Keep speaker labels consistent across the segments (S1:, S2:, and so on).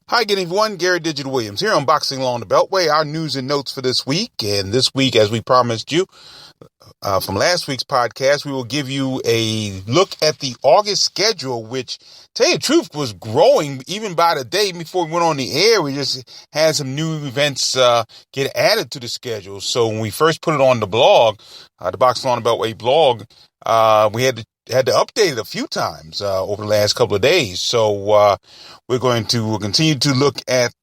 S1: Hi again, everyone. Gary Digital Williams here on Boxing Along the Beltway. Our news and notes for this week. And this week, as we promised you from last week's podcast, we will give you a look at the August schedule, which, to tell you the truth, was growing even by the day before we went on the air. We just had some new events get added to the schedule. So when we first put it on the blog, the Boxing Along the Beltway blog, we had to update it a few times over the last couple of days. So we'll continue to look at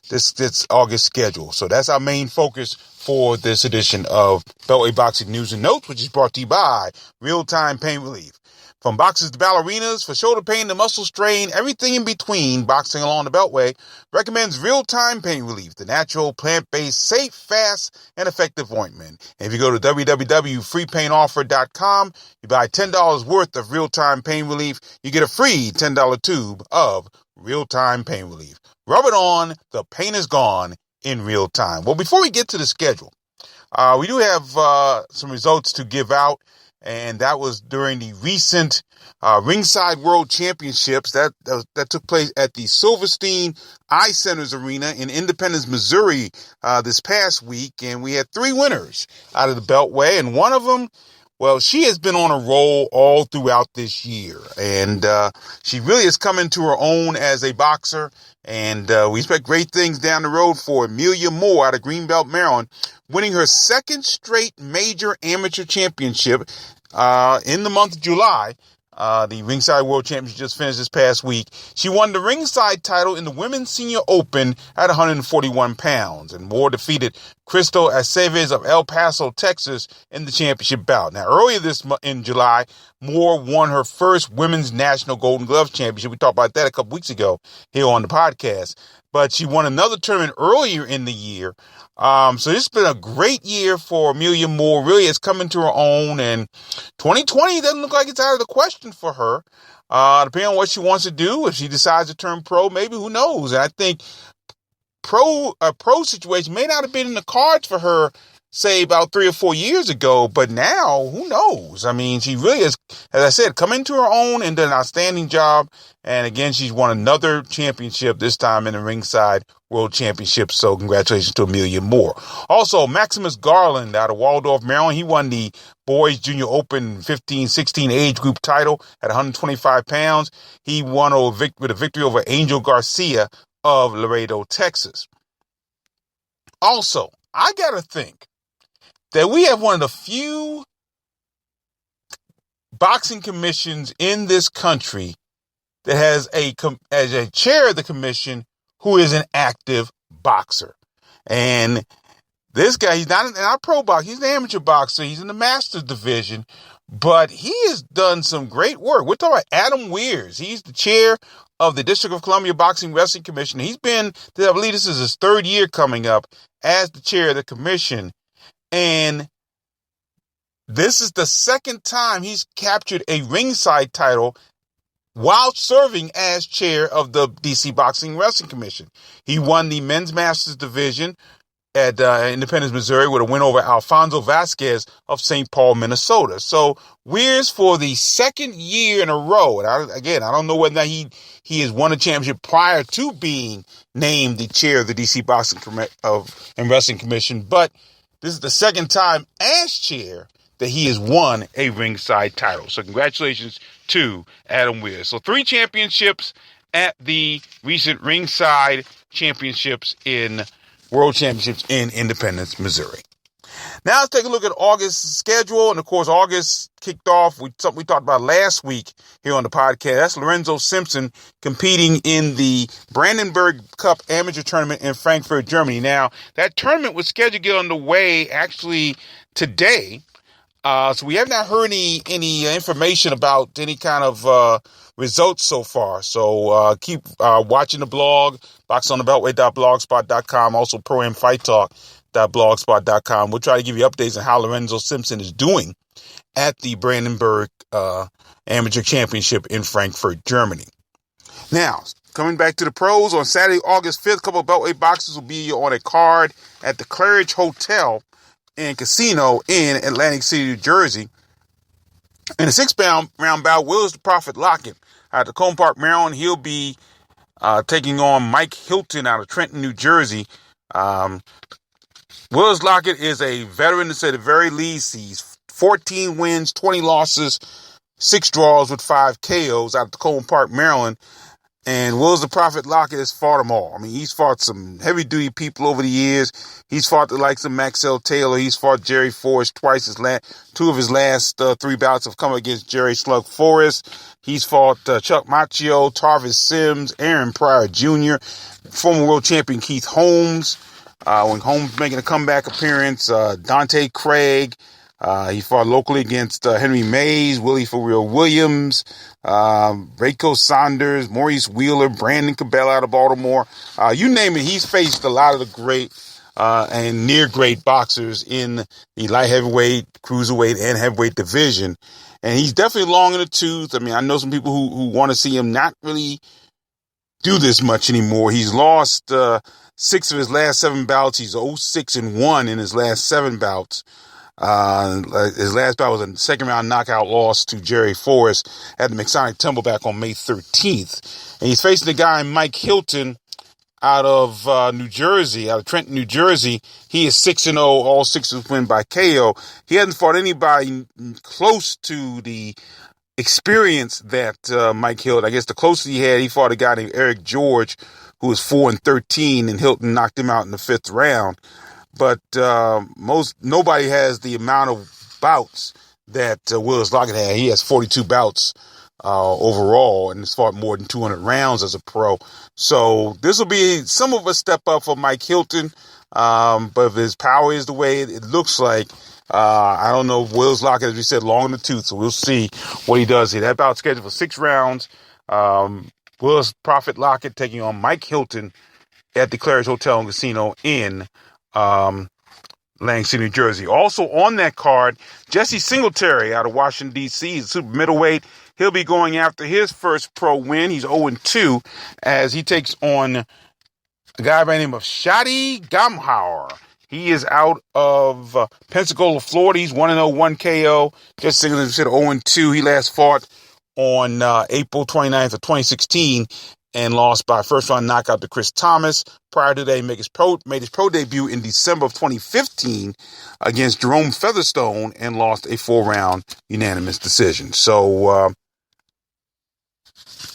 S1: this August schedule. So that's our main focus for this edition of Beltway Boxing News and Notes, which is brought to you by Real-Time Pain Relief. From boxers to ballerinas, for shoulder pain to muscle strain, everything in between, Boxing Along the Beltway recommends Real-Time Pain Relief, the natural, plant-based, safe, fast, and effective ointment. And if you go to www.freepainoffer.com, you buy $10 worth of Real-Time Pain Relief, you get a free $10 tube of Real-Time Pain Relief. Rub it on, the pain is gone in real time. Well, before we get to the schedule, we do have some results to give out. And that was during the recent Ringside World Championships that took place at the Silverstein Eye Centers Arena in Independence, Missouri this past week. And we had 3 winners out of the Beltway. And one of them, well, she has been on a roll all throughout this year. And she really has come into her own as a boxer. And we expect great things down the road for Amelia Moore out of Greenbelt, Maryland, winning her second straight major amateur championship in the month of July. The Ringside World Championship just finished this past week. She won the ringside title in the Women's Senior Open at 141 pounds. And Moore defeated Crystal Aceves of El Paso, Texas in the championship bout. Now, earlier in July, Moore won her first Women's National Golden Gloves Championship. We talked about that a couple weeks ago here on the podcast. But she won another tournament earlier in the year. So this has been a great year for Amelia Moore. Really has come into her own, and 2020 doesn't look like it's out of the question for her. Depending on what she wants to do, if she decides to turn pro, maybe, who knows? And I think a pro situation may not have been in the cards for her, say, about 3 or 4 years ago, but now, who knows? I mean, she really has, as I said, come into her own and done an outstanding job. And again, she's won another championship, this time in the Ringside World Championship. So congratulations to Amelia Moore. Also, Maximus Garland out of Waldorf, Maryland. He won the Boys Junior Open 15-16 age group title at 125 pounds. He won with a victory over Angel Garcia of Laredo, Texas. Also, I got to think that we have one of the few boxing commissions in this country that has as a chair of the commission who is an active boxer. And this guy, he's not a pro boxer, he's an amateur boxer, he's in the Masters division, but he has done some great work. We're talking about Adam Weirs. He's the chair of the District of Columbia Boxing Wrestling Commission. He's been, I believe this is his 3rd year coming up as the chair of the commission. And this is the 2nd time he's captured a ringside title while serving as chair of the DC Boxing Wrestling Commission. He won the Men's Masters division at Independence, Missouri, with a win over Alfonso Vasquez of St. Paul, Minnesota. So Weirs, for the 2nd year in a row, and I don't know whether he has won a championship prior to being named the chair of the DC Boxing and Wrestling Commission, but this is the 2nd time as chair that he has won a ringside title. So congratulations to Adam Weirs. So 3 championships at the recent ringside World Championships in Independence, Missouri. Now let's take a look at August's schedule. And of course, August kicked off with something we talked about last week here on the podcast. That's Lorenzo Simpson competing in the Brandenburg Cup Amateur Tournament in Frankfurt, Germany. Now, that tournament was scheduled to get underway actually today. So we have not heard any information about any kind of results so far. So keep watching the blog, boxonthebeltway.blogspot.com, also ProAmFightTalk.blogspot.com. We'll try to give you updates on how Lorenzo Simpson is doing at the Brandenburg Amateur Championship in Frankfurt, Germany. Now, coming back to the pros, on Saturday, August 5th, a couple of Beltway boxers will be on a card at the Claridge Hotel and Casino in Atlantic City, New Jersey. In the 6th round bout, Willis the Prophet Lockett out of Cone Park, Maryland. He'll be taking on Mike Hilton out of Trenton, New Jersey. Willis Lockett is a veteran to say the very least. He's 14 wins, 20 losses, 6 draws with 5 KOs out of Tacoma Park, Maryland. And Willis the Prophet Lockett has fought them all. I mean, he's fought some heavy-duty people over the years. He's fought the likes of Maxell Taylor. He's fought Jerry Forrest twice. 2 of his last 3 bouts have come against Jerry Slug Forrest. He's fought Chuck Macchio, Tarvis Sims, Aaron Pryor Jr., former world champion Keith Holmes. When Holmes making a comeback appearance, Dante Craig. He fought locally against Henry Mays, Willie For Real Williams, Rayco Saunders, Maurice Wheeler, Brandon Cabell out of Baltimore. You name it, he's faced a lot of the great and near great boxers in the light heavyweight, cruiserweight, and heavyweight division. And he's definitely long in the tooth. I mean, I know some people who want to see him not really do this much anymore. He's lost 6 of his last 7 bouts. He's 0-6-1 in his last 7 bouts. His last bout was a second round knockout loss to Jerry Forrest at the Masonic Temple back on May 13th. And he's facing the guy Mike Hilton out of New Jersey, out of Trenton, New Jersey. He is 6-0, all 6 was win by KO. He hasn't fought anybody close to the experience that Mike Hilton. I guess the closest he fought a guy named Eric George, who was 4-13, and Hilton knocked him out in the 5th round. But nobody has the amount of bouts that Willis Lockett had. He has 42 bouts overall, and has fought more than 200 rounds as a pro. So this will be some of a step up for Mike Hilton. But if his power is the way it looks like, I don't know. Willis Lockett, as we said, long in the tooth, so we'll see what he does here. That bout scheduled for 6 rounds. Willis Prophet Lockett taking on Mike Hilton at the Claridge Hotel and Casino in Lansing, New Jersey. Also on that card, Jesse Singletary out of Washington, D.C. He's a super middleweight. He'll be going after his first pro win. He's 0-2 as he takes on a guy by the name of Shadi Gamhauer. He is out of Pensacola, Florida. He's 1-0, 1 KO. Jesse Singletary said 0-2. He last fought on April 29th of 2016. And lost by first round knockout to Chris Thomas. Prior to that, he made his pro debut in December of 2015 against Jerome Featherstone and lost a 4-round unanimous decision. So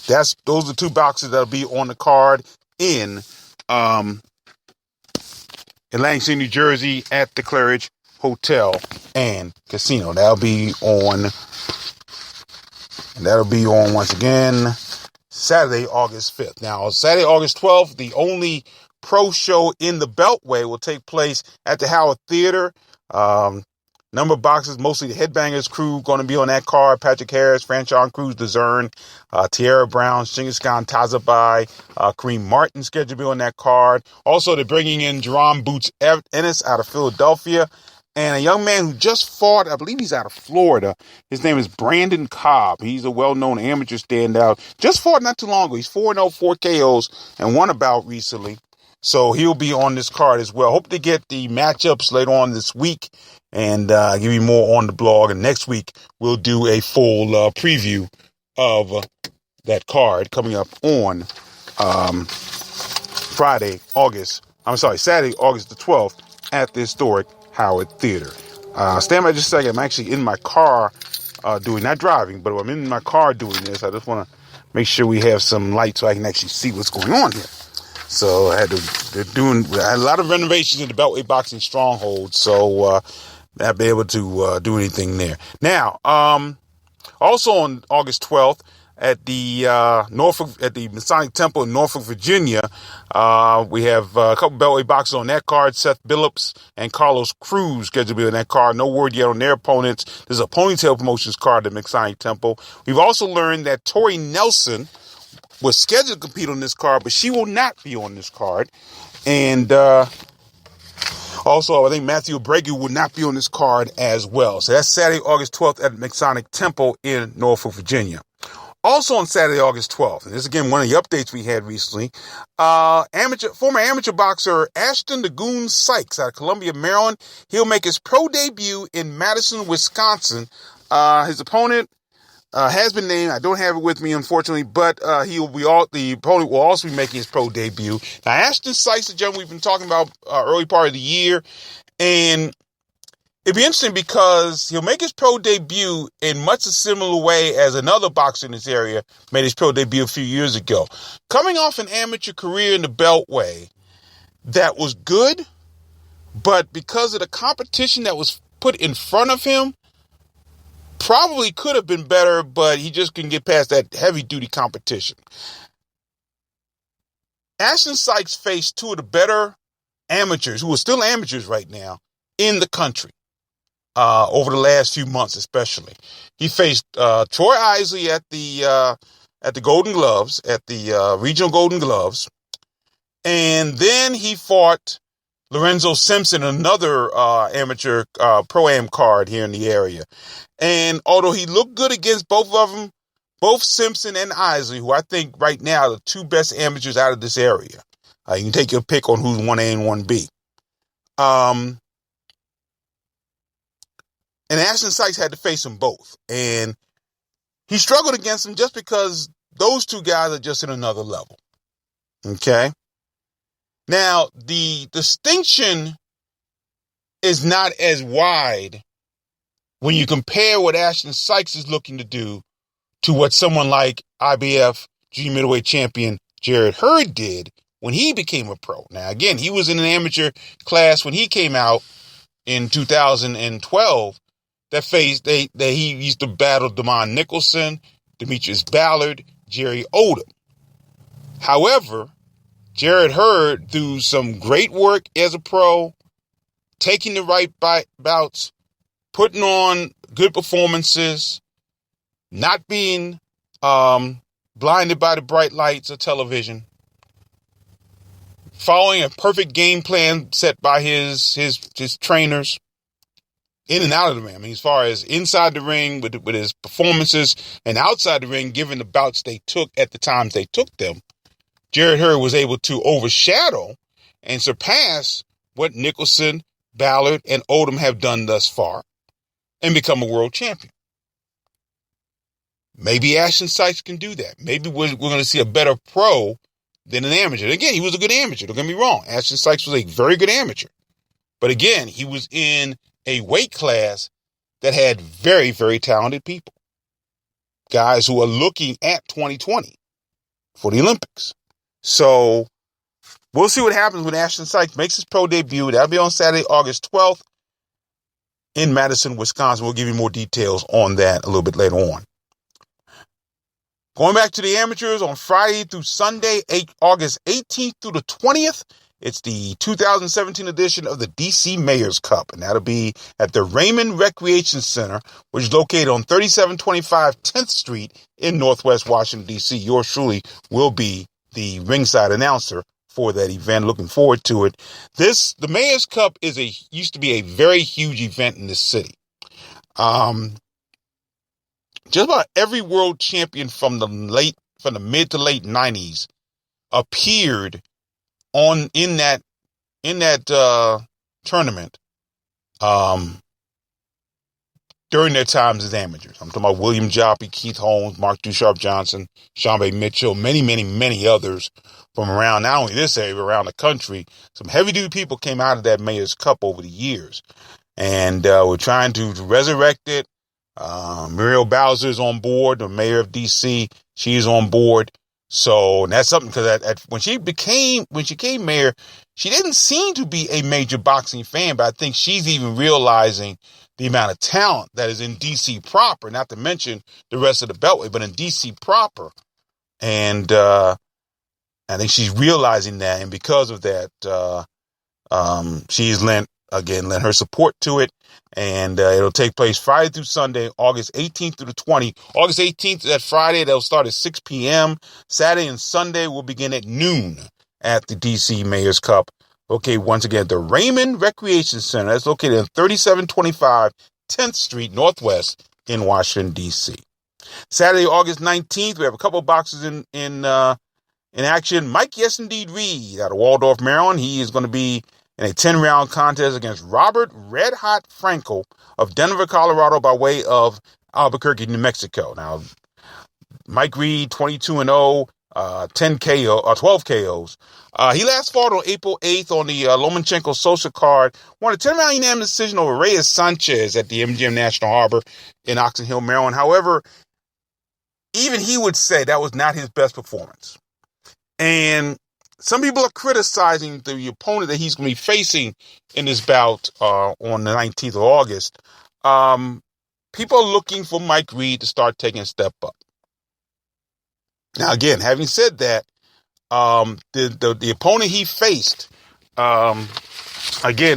S1: those are 2 boxes that'll be on the card in Lansing, New Jersey at the Claridge Hotel and Casino. That'll be on once again Saturday, August 5th. Now, Saturday, August 12th, the only pro show in the Beltway will take place at the Howard Theater. Number of boxes, mostly the Headbangers crew, going to be on that card. Patrick Harris, Franchon Cruz, DeZern, Tierra Brown, Genghis Khan Tazabai, Kareem Martin scheduled to be on that card. Also, they're bringing in Jerome Boots Ennis out of Philadelphia. And a young man who just fought, I believe he's out of Florida. His name is Brandon Cobb. He's a well-known amateur standout. Just fought not too long ago. He's 4-0, 4 KOs, and won a bout recently. So he'll be on this card as well. Hope to get the matchups later on this week and give you more on the blog. And next week, we'll do a full preview of that card coming up on Saturday, August the 12th at the historic Howard Theater. Stand by just a second. I'm actually in my car not driving, but I'm in my car doing this. I just want to make sure we have some light so I can actually see what's going on here. So I had a lot of renovations in the Beltway Boxing Stronghold, so not be able to do anything there. Now, also on August 12th, at the Masonic Temple in Norfolk, Virginia. We have a couple Beltway boxers on that card. Seth Billups and Carlos Cruz scheduled to be on that card. No word yet on their opponents. There's a Ponytail Promotions card at Masonic Temple. We've also learned that Tori Nelson was scheduled to compete on this card, but she will not be on this card. And also, I think Matthew Abregu will not be on this card as well. So that's Saturday, August 12th at Masonic Temple in Norfolk, Virginia. Also on Saturday, August 12th, and this is again one of the updates we had recently, former amateur boxer Ashton the Goon Sykes out of Columbia, Maryland. He'll make his pro debut in Madison, Wisconsin. His opponent has been named. I don't have it with me, unfortunately, but the opponent will also be making his pro debut. Now, Ashton Sykes, the gentleman we've been talking about early part of the year, and it'd be interesting because he'll make his pro debut in much a similar way as another boxer in this area made his pro debut a few years ago. Coming off an amateur career in the Beltway that was good, but because of the competition that was put in front of him, probably could have been better, but he just couldn't get past that heavy-duty competition. Ashton Sykes faced two of the better amateurs, who are still amateurs right now, in the country over the last few months especially. He faced Troy Isley at the Golden Gloves, at the Regional Golden Gloves, and then he fought Lorenzo Simpson, another amateur pro-am card here in the area. And although he looked good against both of them, both Simpson and Isley, who I think right now are the two best amateurs out of this area. You can take your pick on who's 1A and 1B. And Ashton Sykes had to face them both. And he struggled against them just because those two guys are just at another level. Okay? Now, the distinction is not as wide when you compare what Ashton Sykes is looking to do to what someone like IBF junior middleweight champion Jared Hurd did when he became a pro. Now, again, he was in an amateur class when he came out in 2012 that he used to battle Damon Nicholson, Demetrius Ballard, Jerry Odom. However, Jared Hurd, through some great work as a pro, taking the right bouts, putting on good performances, not being blinded by the bright lights of television, following a perfect game plan set by his trainers, in and out of the ring. I mean, as far as inside the ring with his performances and outside the ring, given the bouts they took at the times they took them, Jared Hurd was able to overshadow and surpass what Nicholson, Ballard, and Odom have done thus far and become a world champion. Maybe Ashton Sykes can do that. Maybe we're going to see a better pro than an amateur. And again, he was a good amateur. Don't get me wrong. Ashton Sykes was a very good amateur. But again, he was in a weight class that had very, very talented people. Guys who are looking at 2020 for the Olympics. So we'll see what happens when Ashton Sykes makes his pro debut. That'll be on Saturday, August 12th in Madison, Wisconsin. We'll give you more details on that a little bit later on. Going back to the amateurs on Friday through Sunday, August 18th through the 20th, it's the 2017 edition of the DC Mayor's Cup, and that'll be at the Raymond Recreation Center, which is located on 3725 10th Street in Northwest Washington, D.C. Yours truly will be the ringside announcer for that event. Looking forward to it. The Mayor's Cup used to be a very huge event in this city. Just about every world champion from the mid to late 90s appeared in that tournament during their times as amateurs. I'm talking about William Joppy, Keith Holmes, Mark Ducharme Johnson, Sean Bay Mitchell, many, many, many others from around not only this area, but around the country. Some heavy-duty people came out of that Mayor's Cup over the years. And we're trying to resurrect it. Muriel Bowser is on board, the mayor of D.C. She is on board. So, and that's something because when she became mayor, she didn't seem to be a major boxing fan, but I think she's even realizing the amount of talent that is in D.C. proper, not to mention the rest of the Beltway, but in D.C. proper. And I think she's realizing that, and because of that, she's lent her support to it. And it'll take place Friday through Sunday, August 18th through the 20th. August 18th is that Friday. That'll start at 6 p.m. Saturday and Sunday will begin at noon at the D.C. Mayor's Cup. Okay, once again, the Raymond Recreation Center. That's located on 3725 10th Street Northwest in Washington, D.C. Saturday, August 19th, we have a couple of boxers in action. Mike Yes Indeed Reed out of Waldorf, Maryland. He is going to be in a 10-round contest against Robert Red Hot Franco of Denver, Colorado, by way of Albuquerque, New Mexico. Now, Mike Reed, 22-0, 10 KO, 12 KOs. He last fought on April 8th on the Lomachenko social card. Won a 10-round unanimous decision over Reyes Sanchez at the MGM National Harbor in Oxon Hill, Maryland. However, even he would say that was not his best performance. And some people are criticizing the opponent that he's going to be facing in this bout on the 19th of August. People are looking for Mike Reed to start taking a step up. Now, again, having said that, the opponent he faced, again,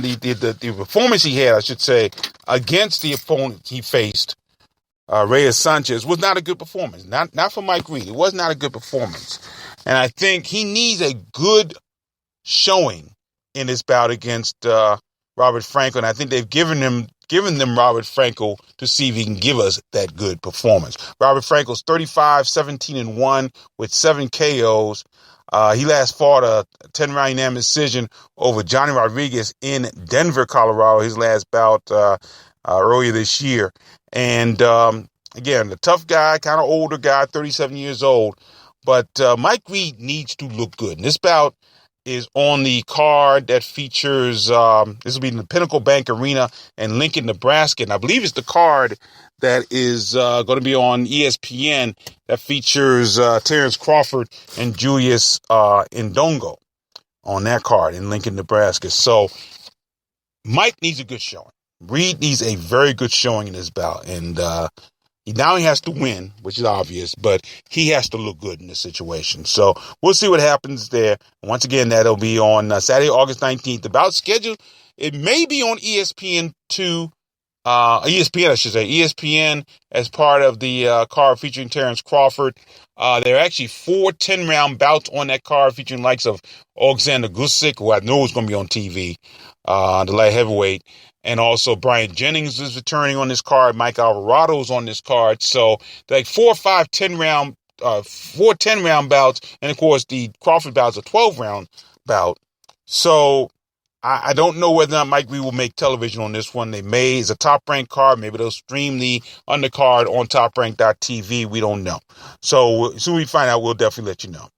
S1: the performance he had, I should say, against the opponent he faced, Reyes Sanchez, was not a good performance. Not for Mike Reed. It was not a good performance. And I think he needs a good showing in this bout against Robert Franco. And I think they've given them Robert Franco to see if he can give us that good performance. Robert Franco's 35-17-1 with 7 KOs. He last fought a 10-round unanimous decision over Johnny Rodriguez in Denver, Colorado, his last bout earlier this year. And again, the tough guy, kind of older guy, 37 years old. But Mike Reed needs to look good. And this bout is on the card that features, this will be in the Pinnacle Bank Arena in Lincoln, Nebraska. And I believe it's the card that is going to be on ESPN that features Terrence Crawford and Julius Indongo on that card in Lincoln, Nebraska. So Mike needs a good showing. Reed needs a very good showing in this bout. And now he has to win, which is obvious, but he has to look good in this situation. So we'll see what happens there. Once again, that'll be on Saturday, August 19th. The bout schedule, it may be on ESPN2, ESPN, I should say, ESPN as part of the card featuring Terrence Crawford. There are actually 4 10-round bouts on that card featuring likes of Alexander Gusick, who I know is going to be on TV, the light heavyweight. And also Brian Jennings is returning on this card. Mike Alvarado is on this card. So like 4 or 5 10-round bouts. And of course the Crawford bout is a 12-round bout. So I don't know whether or not Mike Reed will make television on this one. They may. It's a top-ranked card. Maybe they'll stream the undercard on toprank.tv. We don't know. So as soon as we find out, we'll definitely let you know.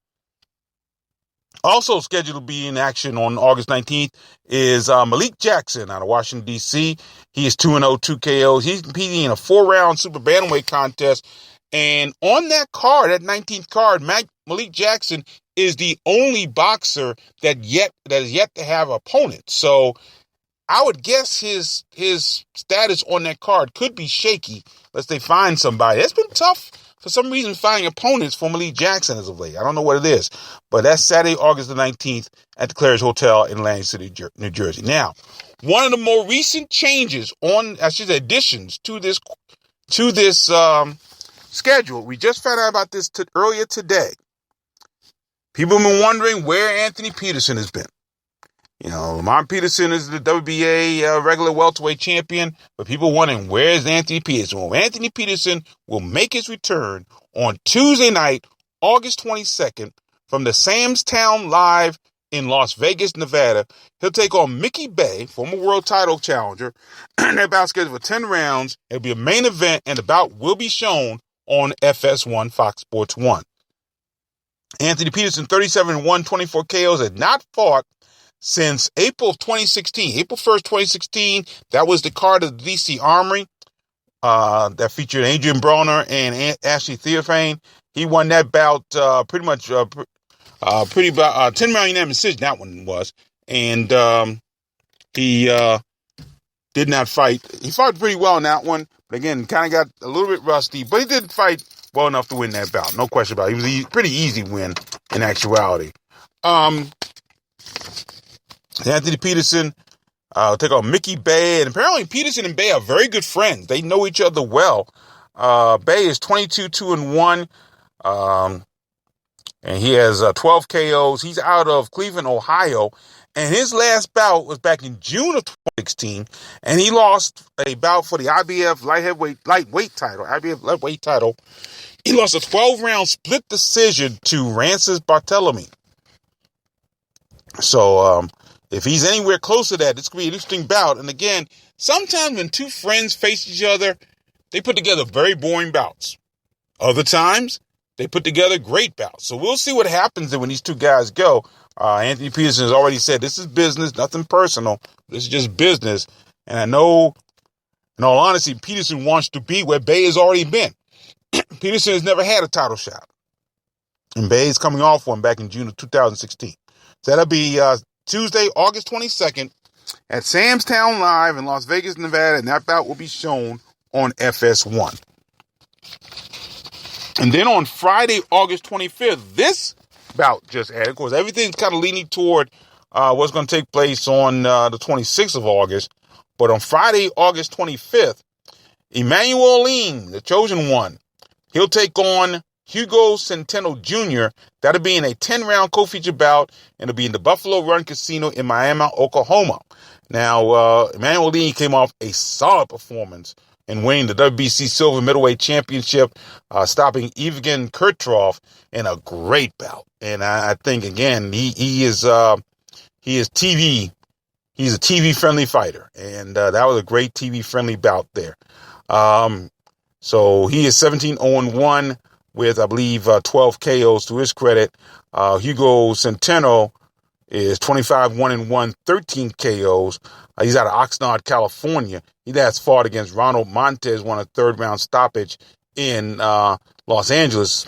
S1: Also scheduled to be in action on August 19th is Malik Jackson out of Washington, D.C. He is 2-0, 2 KOs. He's competing in a 4-round super bantamweight contest. And on that card, that 19th card, Malik Jackson is the only boxer that is yet to have an opponent. So I would guess his status on that card could be shaky unless they find somebody. It's been tough for some reason finding opponents for Malik Jackson as of late. I don't know what it is, but that's Saturday, August the 19th at the Claridge Hotel in Atlantic City, New Jersey. Now, one of the more recent changes additions to this schedule, we just found out about this earlier today. People have been wondering where Anthony Peterson has been. You know, Lamont Peterson is the WBA regular welterweight champion, but people wondering, where's Anthony Peterson? Well, Anthony Peterson will make his return on Tuesday night, August 22nd, from the Sam's Town Live in Las Vegas, Nevada. He'll take on Mickey Bay, former world title challenger. That bout scheduled for 10 rounds. It'll be a main event, and the bout will be shown on FS1, Fox Sports 1. Anthony Peterson, 37-1, 24 KOs, had not fought since April of 2016. April 1st, 2016, that was the card of the DC Armory that featured Adrian Broner and Ashley Theophane. He won that bout pretty much 10-round unanimous decision, that one was. And he did not fight. He fought pretty well in that one, but again, kind of got a little bit rusty, but he did fight well enough to win that bout. No question about it. It was a pretty easy win in actuality. Anthony Peterson will take on Mickey Bay, and apparently Peterson and Bay are very good friends. They know each other well. Bay is 22-2-1, and he has 12 KOs. He's out of Cleveland, Ohio, and his last bout was back in June of 2016, and he lost a bout for the IBF lightweight title. He lost a 12-round split decision to Rances Barthelemy. So, if he's anywhere close to that, it's going to be an interesting bout. And again, sometimes when two friends face each other, they put together very boring bouts. Other times, they put together great bouts. So we'll see what happens when these two guys go. Anthony Peterson has already said this is business, nothing personal. This is just business. And I know, in all honesty, Peterson wants to be where Bey has already been. Peterson has never had a title shot. And Bey is coming off one back in June of 2016. So that'll be Tuesday, August 22nd at Sam's Town Live in Las Vegas, Nevada. And that bout will be shown on FS1. And then on Friday, August 25th, this bout just added. Of course, everything's kind of leaning toward what's going to take place on the 26th of August. But on Friday, August 25th, Emmanuel Lean, the chosen one, he'll take on Hugo Centeno Jr. That'll be in a 10-round co-feature bout, and it'll be in the Buffalo Run Casino in Miami, Oklahoma. Now, Emmanuel Lean came off a solid performance in winning the WBC Silver Middleweight Championship, stopping Evgen Kurtrov in a great bout. And I think, again, he is TV. He's a TV-friendly fighter, and that was a great TV-friendly bout there. So he is 17-0-1 with, I believe, 12 KOs to his credit. Hugo Centeno is 25-1-1, 13 KOs. He's out of Oxnard, California. He last fought against Ronald Montes, won a third-round stoppage in Los Angeles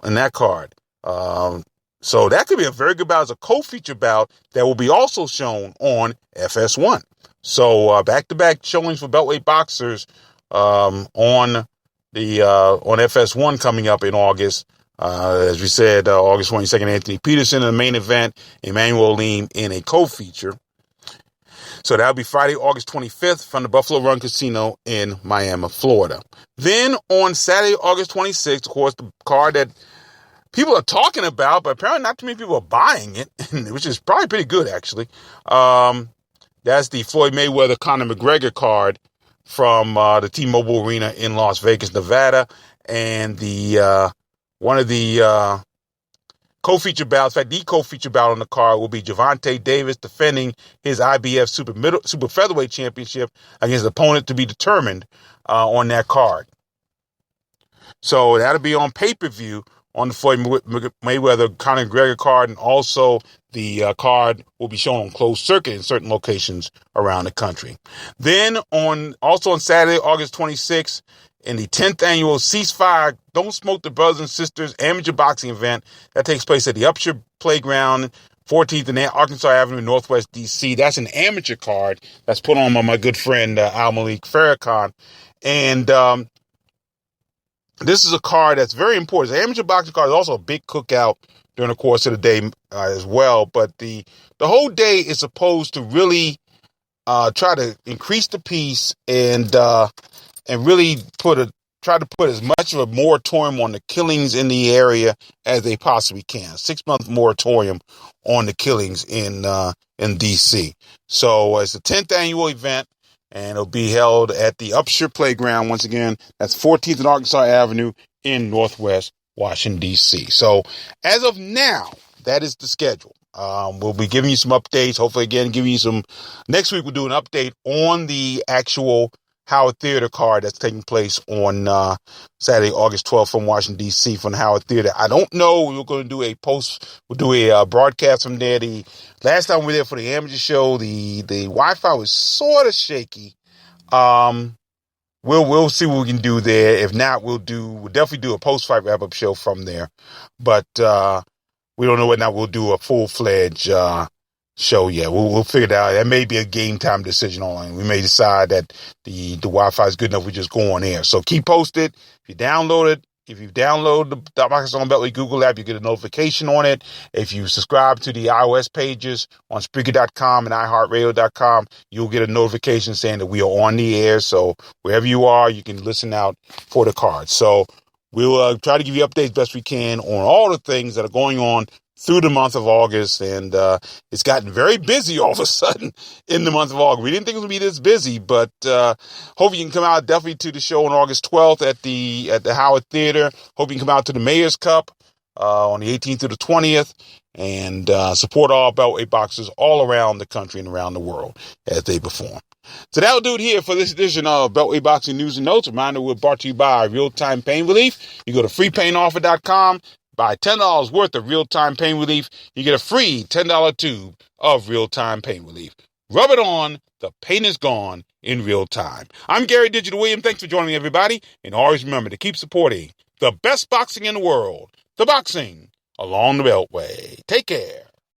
S1: in that card. So that could be a very good bout as a co-feature bout that will be also shown on FS1. So back-to-back showings for Beltway boxers on FS1 coming up in August. As we said, August 22nd, Anthony Peterson in the main event, Emmanuel Lean in a co-feature. So that'll be Friday, August 25th from the Buffalo Run Casino in Miami, Florida. Then on Saturday, August 26th, of course, the card that people are talking about, but apparently not too many people are buying it, which is probably pretty good, actually. That's the Floyd Mayweather-Conor McGregor card from the T-Mobile Arena in Las Vegas, Nevada. And the one of the co-feature bouts, in fact, the co-feature bout on the card will be Gervonta Davis defending his IBF Super Featherweight Championship against an opponent to be determined on that card. So that'll be on pay-per-view on the Floyd Mayweather-Conor McGregor card, and also the card will be shown on closed circuit in certain locations around the country. Then also on Saturday, August 26th, in the 10th annual Ceasefire Don't Smoke the Brothers and Sisters amateur boxing event that takes place at the Upshur Playground, 14th and Arkansas Avenue, Northwest DC. That's an amateur card that's put on by my good friend Al Malik Farrakhan. And this is a card that's very important. The amateur boxing card is also a big cookout during the course of the day as well. But the whole day is supposed to really try to increase the peace and really try to put as much of a moratorium on the killings in the area as they possibly can. 6-month moratorium on the killings in DC. So it's the 10th annual event, and it'll be held at the Upshur Playground. Once again, that's 14th and Arkansas Avenue in Northwest Washington, D.C. So as of now, that is the schedule. We'll be giving you some updates. Hopefully, again, giving you some. Next week, we'll do an update on the actual Howard Theater card that's taking place on Saturday, August 12th from Washington, D.C. from the Howard Theater. I don't know. We're going to do a broadcast from there. The last time we were there for the amateur show, the Wi-Fi was sort of shaky. We'll see what we can do there. If not, we'll definitely do a post-fight wrap-up show from there. But we don't know whether or not we'll do a full-fledged show yet. We'll figure it out. That may be a game time decision on. We may decide that the Wi-Fi is good enough. We just go on air. So keep posted. If you download the Boxing on Beltway Google app, you get a notification on it. If you subscribe to the iOS pages on Spreaker.com and iHeartRadio.com, you'll get a notification saying that we are on the air. So wherever you are, you can listen out for the card. So we'll try to give you updates best we can on all the things that are going on through the month of August, and it's gotten very busy all of a sudden in the month of August. We didn't think it would be this busy, but hope you can come out definitely to the show on August 12th at the Howard Theater. Hope you can come out to the Mayor's Cup on the 18th to the 20th, and support all Beltway boxers all around the country and around the world as they perform. So that'll do it here for this edition of Beltway Boxing News and Notes. Reminder, we're brought to you by Real Time Pain Relief. You go to freepainoffer.com, buy $10 worth of Real Time Pain Relief. You get a free $10 tube of Real Time Pain Relief. Rub it on. The pain is gone in real time. I'm Gary Digital William. Thanks for joining me, everybody. And always remember to keep supporting the best boxing in the world, the boxing along the Beltway. Take care.